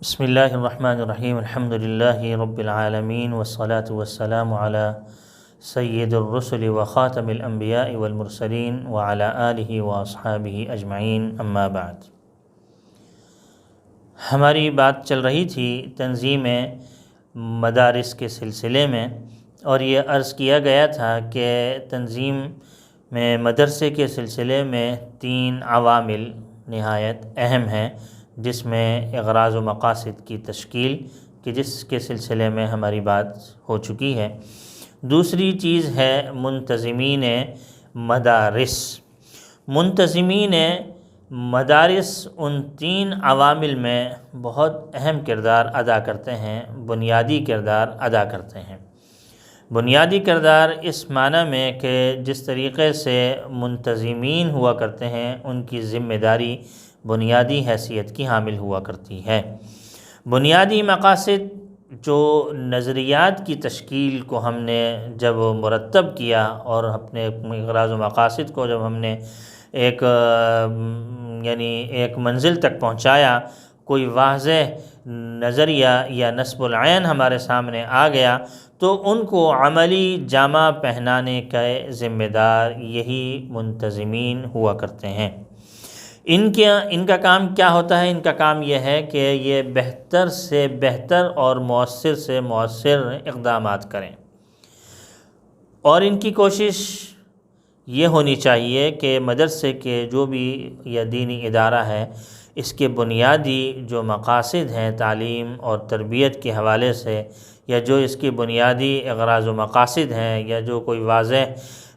بسم اللہ الرحمن الرحیم الحمد للہ رب العالمین والصلاة والسلام علی سید الرسل وخاتم الانبیاء والمرسلین وعلی آلہ واصحابہ اجمعین اما بعد۔ ہماری بات چل رہی تھی تنظیم مدارس کے سلسلے میں، اور یہ عرض کیا گیا تھا کہ تنظیم میں مدرسے کے سلسلے میں 3 عوامل نہایت اہم ہیں، جس میں اغراض و مقاصد کی تشکیل کہ جس کے سلسلے میں ہماری بات ہو چکی ہے۔ دوسری چیز ہے منتظمین مدارس۔ منتظمین مدارس ان 3 عوامل میں بہت اہم کردار ادا کرتے ہیں، بنیادی کردار ادا کرتے ہیں۔ بنیادی کردار اس معنی میں کہ جس طریقے سے منتظمین ہوا کرتے ہیں ان کی ذمہ داری بنیادی حیثیت کی حامل ہوا کرتی ہے۔ بنیادی مقاصد جو نظریات کی تشکیل کو ہم نے جب مرتب کیا اور اپنے اغراض و مقاصد کو جب ہم نے ایک منزل تک پہنچایا، کوئی واضح نظریہ یا نصب العین ہمارے سامنے آ گیا، تو ان کو عملی جامہ پہنانے کے ذمہ دار یہی منتظمین ہوا کرتے ہیں۔ ان کا کام کیا ہوتا ہے؟ ان کا کام یہ ہے کہ یہ بہتر سے بہتر اور مؤثر سے مؤثر اقدامات کریں، اور ان کی کوشش یہ ہونی چاہیے کہ مدرسے کے جو بھی یا دینی ادارہ ہے، اس کے بنیادی جو مقاصد ہیں تعلیم اور تربیت کے حوالے سے، یا جو اس کی بنیادی اغراض و مقاصد ہیں، یا جو کوئی واضح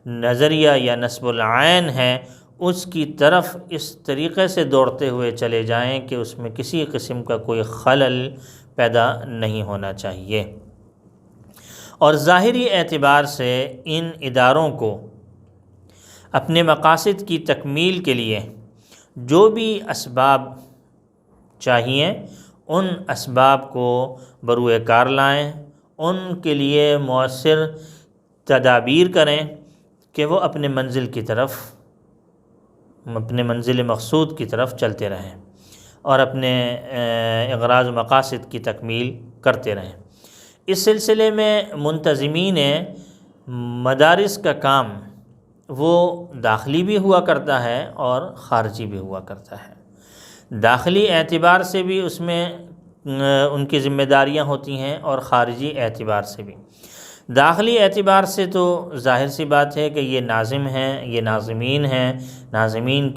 نظریہ یا نصب العین ہے، اس کی طرف اس طریقے سے دوڑتے ہوئے چلے جائیں کہ اس میں کسی قسم کا کوئی خلل پیدا نہیں ہونا چاہیے۔ اور ظاہری اعتبار سے ان اداروں کو اپنے مقاصد کی تکمیل کے لیے جو بھی اسباب چاہیے، ان اسباب کو بروئے کار لائیں، ان کے لیے مؤثر تدابیر کریں کہ وہ اپنے منزل مقصود کی طرف چلتے رہیں اور اپنے اغراض و مقاصد کی تکمیل کرتے رہیں۔ اس سلسلے میں منتظمین مدارس کا کام وہ داخلی بھی ہوا کرتا ہے اور خارجی بھی ہوا کرتا ہے۔ داخلی اعتبار سے بھی اس میں ان کی ذمہ داریاں ہوتی ہیں، اور خارجی اعتبار سے بھی۔ داخلی اعتبار سے تو ظاہر سی بات ہے کہ یہ ناظم ہیں، یہ ناظمین ہیں۔ ناظمین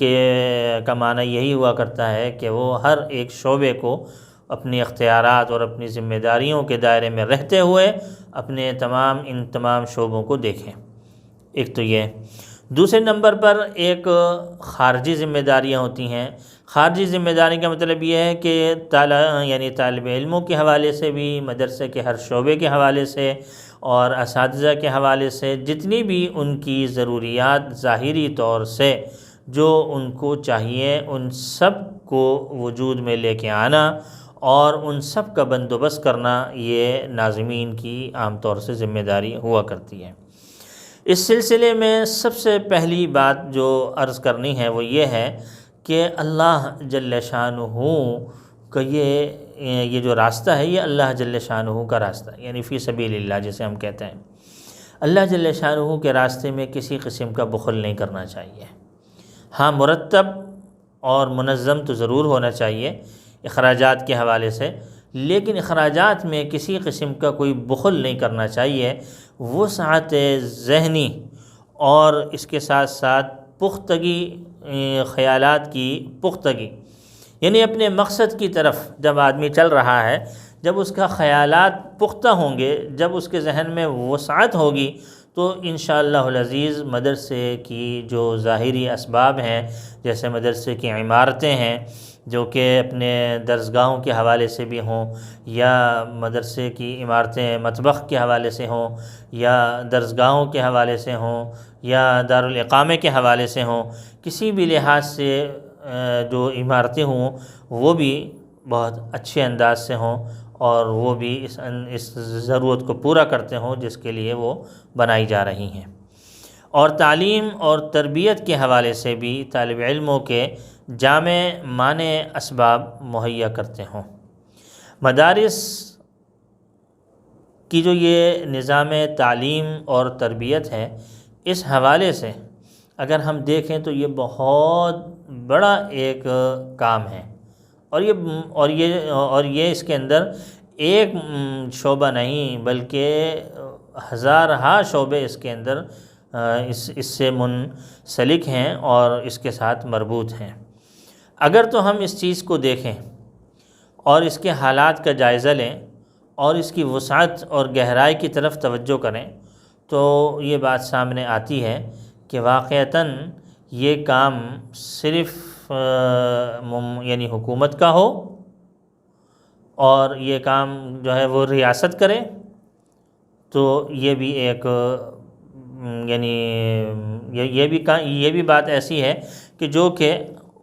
کا معنی یہی ہوا کرتا ہے کہ وہ ہر ایک شعبے کو اپنی اختیارات اور اپنی ذمہ داریوں کے دائرے میں رہتے ہوئے اپنے ان تمام شعبوں کو دیکھیں۔ ایک تو یہ۔ دوسرے نمبر پر ایک خارجی ذمہ داریاں ہوتی ہیں۔ خارجی ذمہ داری کا مطلب یہ ہے کہ طالب علموں کے حوالے سے بھی، مدرسے کے ہر شعبے کے حوالے سے اور اساتذہ کے حوالے سے جتنی بھی ان کی ضروریات ظاہری طور سے جو ان کو چاہیے، ان سب کو وجود میں لے کے آنا اور ان سب کا بندوبست کرنا، یہ ناظمین کی عام طور سے ذمہ داری ہوا کرتی ہے۔ اس سلسلے میں سب سے پہلی بات جو عرض کرنی ہے وہ یہ ہے کہ اللہ جل شانہ کا یہ جو راستہ ہے، یہ اللہ جل شانہ کا راستہ ہے، یعنی فی سبیل اللہ جسے ہم کہتے ہیں۔ اللہ جل شانہ کے راستے میں کسی قسم کا بخل نہیں کرنا چاہیے۔ ہاں، مرتب اور منظم تو ضرور ہونا چاہیے اخراجات کے حوالے سے، لیکن اخراجات میں کسی قسم کا کوئی بخل نہیں کرنا چاہیے۔ وسعت ذہنی اور اس کے ساتھ ساتھ پختگی، خیالات کی پختگی، یعنی اپنے مقصد کی طرف جب آدمی چل رہا ہے، جب اس کا خیالات پختہ ہوں گے، جب اس کے ذہن میں وسعت ہوگی، تو انشاءاللہ العزیز مدرسے کی جو ظاہری اسباب ہیں، جیسے مدرسے کی عمارتیں ہیں جو کہ اپنے درسگاہوں کے حوالے سے بھی ہوں، یا مدرسے کی عمارتیں مطبخ کے حوالے سے ہوں، یا درسگاہوں کے حوالے سے ہوں، یا دارالاقامے کے حوالے سے ہوں، کسی بھی لحاظ سے جو عمارتیں ہوں وہ بھی بہت اچھے انداز سے ہوں، اور وہ بھی اس ضرورت کو پورا کرتے ہوں جس کے لیے وہ بنائی جا رہی ہیں۔ اور تعلیم اور تربیت کے حوالے سے بھی طالب علموں کے جامع مانع اسباب مہیا کرتے ہوں۔ مدارس کی جو یہ نظام تعلیم اور تربیت ہے، اس حوالے سے اگر ہم دیکھیں تو یہ بہت بڑا ایک کام ہے، اور یہ اس کے اندر ایک شعبہ نہیں بلکہ ہزارہا شعبے اس کے اندر اس سے منسلک ہیں اور اس کے ساتھ مربوط ہیں۔ اگر تو ہم اس چیز کو دیکھیں اور اس کے حالات کا جائزہ لیں اور اس کی وسعت اور گہرائی کی طرف توجہ کریں تو یہ بات سامنے آتی ہے کہ واقعتاً یہ کام صرف یعنی حکومت کا ہو اور یہ کام جو ہے وہ ریاست کرے تو یہ بھی ایک یعنی یہ بھی بات ایسی ہے کہ جو کہ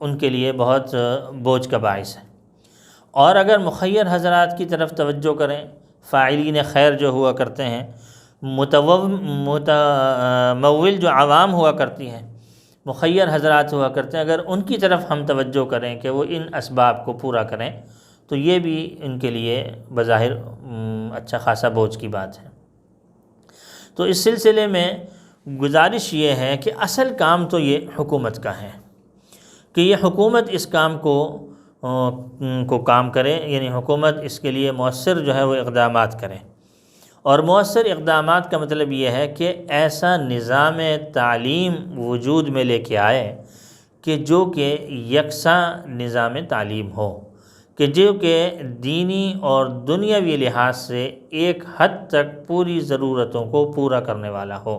ان کے لیے بہت بوجھ کا باعث ہے۔ اور اگر مخیر حضرات کی طرف توجہ کریں، فاعلین خیر جو ہوا کرتے ہیں، متمول جو عوام ہوا کرتی ہیں، مخیر حضرات ہوا کرتے ہیں، اگر ان کی طرف ہم توجہ کریں کہ وہ ان اسباب کو پورا کریں تو یہ بھی ان کے لیے بظاہر اچھا خاصا بوجھ کی بات ہے۔ تو اس سلسلے میں گزارش یہ ہے کہ اصل کام تو یہ حکومت کا ہے کہ یہ حکومت اس کام کو کام کرے، یعنی حکومت اس کے لیے مؤثر جو ہے وہ اقدامات کرے، اور مؤثر اقدامات کا مطلب یہ ہے کہ ایسا نظام تعلیم وجود میں لے کے آئے کہ جو کہ یکساں نظام تعلیم ہو، کہ جو کہ دینی اور دنیاوی لحاظ سے ایک حد تک پوری ضرورتوں کو پورا کرنے والا ہو۔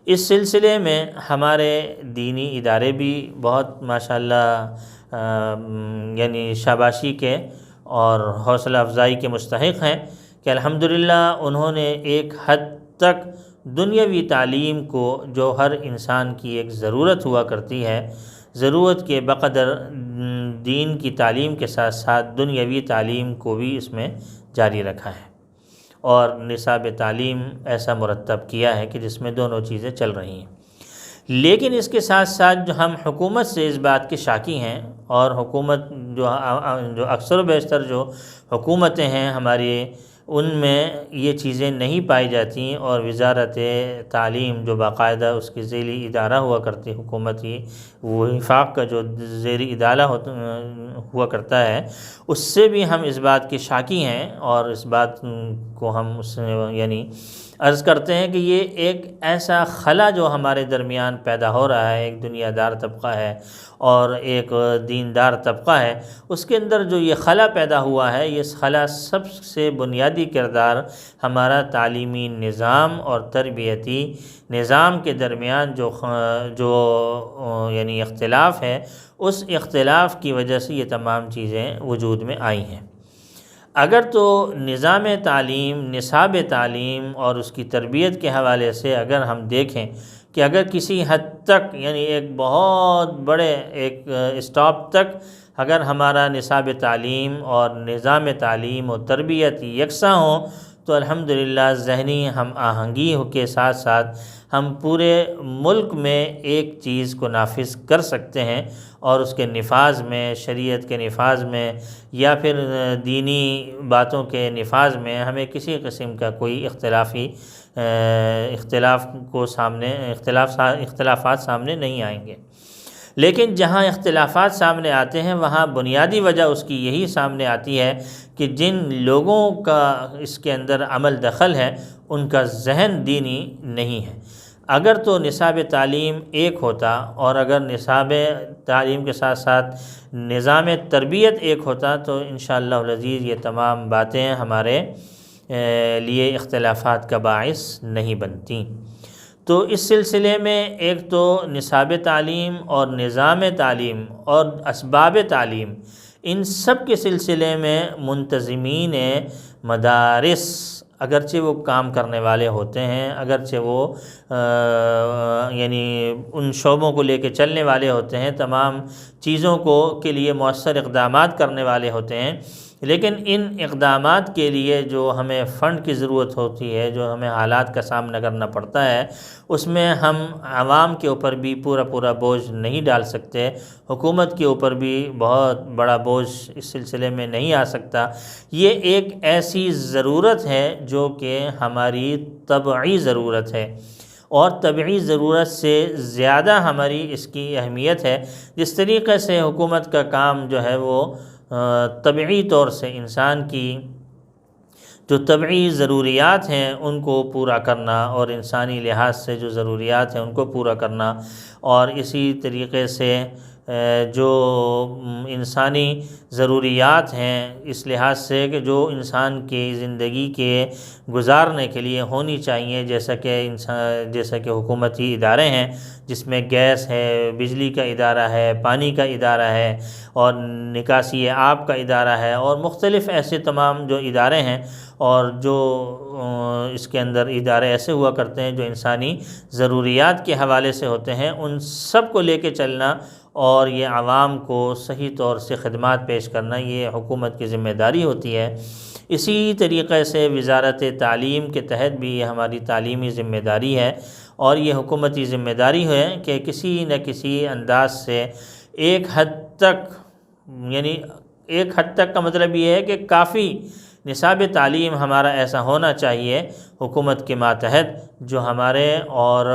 اس سلسلے میں ہمارے دینی ادارے بھی بہت ماشاءاللہ یعنی شاباشی کے اور حوصلہ افزائی کے مستحق ہیں کہ الحمدللہ انہوں نے ایک حد تک دنیاوی تعلیم کو، جو ہر انسان کی ایک ضرورت ہوا کرتی ہے، ضرورت کے بقدر دین کی تعلیم کے ساتھ ساتھ دنیاوی تعلیم کو بھی اس میں جاری رکھا ہے، اور نصاب تعلیم ایسا مرتب کیا ہے کہ جس میں دونوں چیزیں چل رہی ہیں۔ لیکن اس کے ساتھ ساتھ جو ہم حکومت سے اس بات کے شاکی ہیں، اور حکومت جو اکثر و بیشتر جو حکومتیں ہیں ہماری، ان میں یہ چیزیں نہیں پائی جاتی، اور وزارت تعلیم جو باقاعدہ اس کی ذیلی ادارہ ہوا کرتی حکومتی، وہ وفاق کا جو ذیلی ادارہ ہوا کرتا ہے، اس سے بھی ہم اس بات کے شاکی ہیں، اور اس بات کو ہم یعنی عرض کرتے ہیں کہ یہ ایک ایسا خلا جو ہمارے درمیان پیدا ہو رہا ہے، ایک دنیا دار طبقہ ہے اور ایک دیندار طبقہ ہے، اس کے اندر جو یہ خلا پیدا ہوا ہے، یہ خلا سب سے بنیادی کردار ہمارا تعلیمی نظام اور تربیتی نظام کے درمیان جو یعنی اختلاف ہے، اس اختلاف کی وجہ سے یہ تمام چیزیں وجود میں آئی ہیں۔ اگر تو نظام تعلیم، نصاب تعلیم اور اس کی تربیت کے حوالے سے اگر ہم دیکھیں کہ اگر کسی حد تک یعنی ایک بہت بڑے ایک اسٹاپ تک اگر ہمارا نصاب تعلیم اور نظام تعلیم و تربیت یکساں ہوں تو الحمدللہ ذہنی ہم آہنگی کے ساتھ ساتھ ہم پورے ملک میں ایک چیز کو نافذ کر سکتے ہیں، اور اس کے نفاذ میں، شریعت کے نفاذ میں یا پھر دینی باتوں کے نفاذ میں ہمیں کسی قسم کا کوئی اختلافات سامنے نہیں آئیں گے۔ لیکن جہاں اختلافات سامنے آتے ہیں وہاں بنیادی وجہ اس کی یہی سامنے آتی ہے کہ جن لوگوں کا اس کے اندر عمل دخل ہے ان کا ذہن دینی نہیں ہے۔ اگر تو نصاب تعلیم ایک ہوتا، اور اگر نصاب تعلیم کے ساتھ ساتھ نظام تربیت ایک ہوتا تو انشاءاللہ العزیز یہ تمام باتیں ہمارے لیے اختلافات کا باعث نہیں بنتی۔ تو اس سلسلے میں ایک تو نصاب تعلیم اور نظام تعلیم اور اسباب تعلیم، ان سب کے سلسلے میں منتظمین مدارس اگرچہ وہ کام کرنے والے ہوتے ہیں، اگرچہ وہ یعنی ان شعبوں کو لے کے چلنے والے ہوتے ہیں، تمام چیزوں کے لیے مؤثر اقدامات کرنے والے ہوتے ہیں، لیکن ان اقدامات کے لیے جو ہمیں فنڈ کی ضرورت ہوتی ہے، جو ہمیں حالات کا سامنا کرنا پڑتا ہے، اس میں ہم عوام کے اوپر بھی پورا بوجھ نہیں ڈال سکتے، حکومت کے اوپر بھی بہت بڑا بوجھ اس سلسلے میں نہیں آ سکتا۔ یہ ایک ایسی ضرورت ہے جو کہ ہماری طبعی ضرورت ہے، اور طبعی ضرورت سے زیادہ ہماری اس کی اہمیت ہے۔ جس طریقے سے حکومت کا کام جو ہے وہ طبعی طور سے انسان کی جو طبعی ضروریات ہیں ان کو پورا کرنا، اور انسانی لحاظ سے جو ضروریات ہیں ان کو پورا کرنا، اور اسی طریقے سے جو انسانی ضروریات ہیں اس لحاظ سے کہ جو انسان کی زندگی کے گزارنے کے لیے ہونی چاہیے، جیسا کہ حکومتی ادارے ہیں جس میں گیس ہے، بجلی کا ادارہ ہے، پانی کا ادارہ ہے، اور نکاسی آب کا ادارہ ہے، اور مختلف ایسے تمام جو ادارے ہیں، اور جو اس کے اندر ادارے ایسے ہوا کرتے ہیں جو انسانی ضروریات کے حوالے سے ہوتے ہیں، ان سب کو لے کے چلنا اور یہ عوام کو صحیح طور سے خدمات پیش کرنا، یہ حکومت کی ذمہ داری ہوتی ہے۔ اسی طریقے سے وزارت تعلیم کے تحت بھی یہ ہماری تعلیمی ذمہ داری ہے، اور یہ حکومتی ذمہ داری ہے کہ کسی نہ کسی انداز سے ایک حد تک، یعنی ایک حد تک کا مطلب یہ ہے کہ کافی نصاب تعلیم ہمارا ایسا ہونا چاہیے حکومت کے ماتحت جو ہمارے اور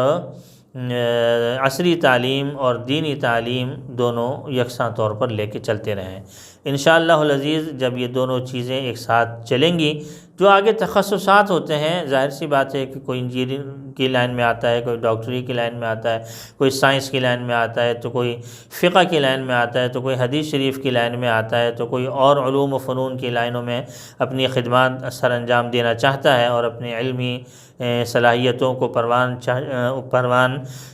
عصری تعلیم اور دینی تعلیم دونوں یکساں طور پر لے کے چلتے رہیں۔ انشاءاللہ العزیز جب یہ دونوں چیزیں ایک ساتھ چلیں گی، جو آگے تخصصات ہوتے ہیں، ظاہر سی بات ہے کہ کوئی انجینئرنگ کی لائن میں آتا ہے، کوئی ڈاکٹری کی لائن میں آتا ہے، کوئی سائنس کی لائن میں آتا ہے، تو کوئی فقہ کی لائن میں آتا ہے، تو کوئی حدیث شریف کی لائن میں آتا ہے، تو کوئی اور علوم و فنون کی لائنوں میں اپنی خدمات سر انجام دینا چاہتا ہے اور اپنی علمی صلاحیتوں کو پروان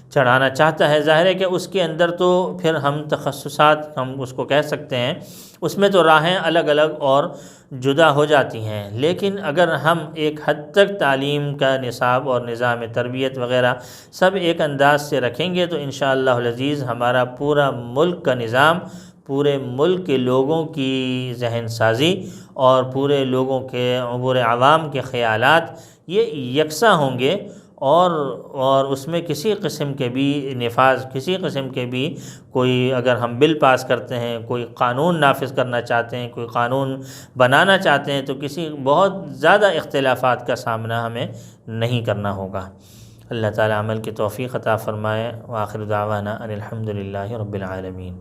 چڑھانا چاہتا ہے۔ ظاہر ہے کہ اس کے اندر تو پھر ہم تخصصات ہم اس کو کہہ سکتے ہیں، اس میں تو راہیں الگ الگ اور جدا ہو جاتی ہیں، لیکن اگر ہم ایک حد تک تعلیم کا نصاب اور نظام تربیت وغیرہ سب ایک انداز سے رکھیں گے تو انشاءاللہ العزیز ہمارا پورا ملک کا نظام، پورے ملک کے لوگوں کی ذہن سازی اور پورے لوگوں کے پورے عوام کے خیالات یہ یکساں ہوں گے، اور اس میں کسی قسم کے بھی نفاذ، کسی قسم کے بھی کوئی اگر ہم بل پاس کرتے ہیں، کوئی قانون نافذ کرنا چاہتے ہیں، کوئی قانون بنانا چاہتے ہیں، تو کسی بہت زیادہ اختلافات کا سامنا ہمیں نہیں کرنا ہوگا۔ اللہ تعالی عمل کی توفیق عطا فرمائے۔ وآخر دعوانا ان الحمد للہ رب العالمین۔